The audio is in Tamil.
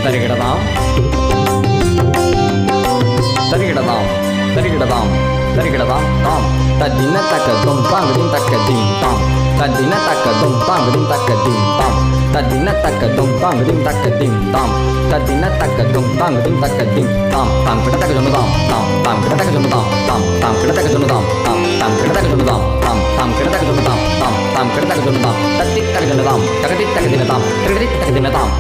தருகிடதாம் தருகிடதாம் தருகிடதாம் தருகிடதாம் தாம் தத்தின தக்கதும் தாங்கதின் தக்கதின் தாம் தத்தின தக்கதும் தாங்கதின் தக்கதின் தாம் தத்தின தக்கதும் தாங்கதின் தக்கதின் தாம் தத்தின தக்கதும் தாங்கதின் தக்கதின் தாம் தாம் கிடத்தக்க சொன்னதாம் தாம் தாம் கிடத்தக்க சொன்னதாம் தாம் தாம் கிடத்தக்க சொன்னதாம் தாம் தாம் கிடத்தக்க சொன்னதாம் தாம் தாம் கிடத்தக்க சொன்னதாம் தாம் தாம் கிடத்தக்க சொன்னதாம் தத்தி தக்க சொன்னதாம் தகதி தக்க தினதாம் திருகதி தக்க தினதாம்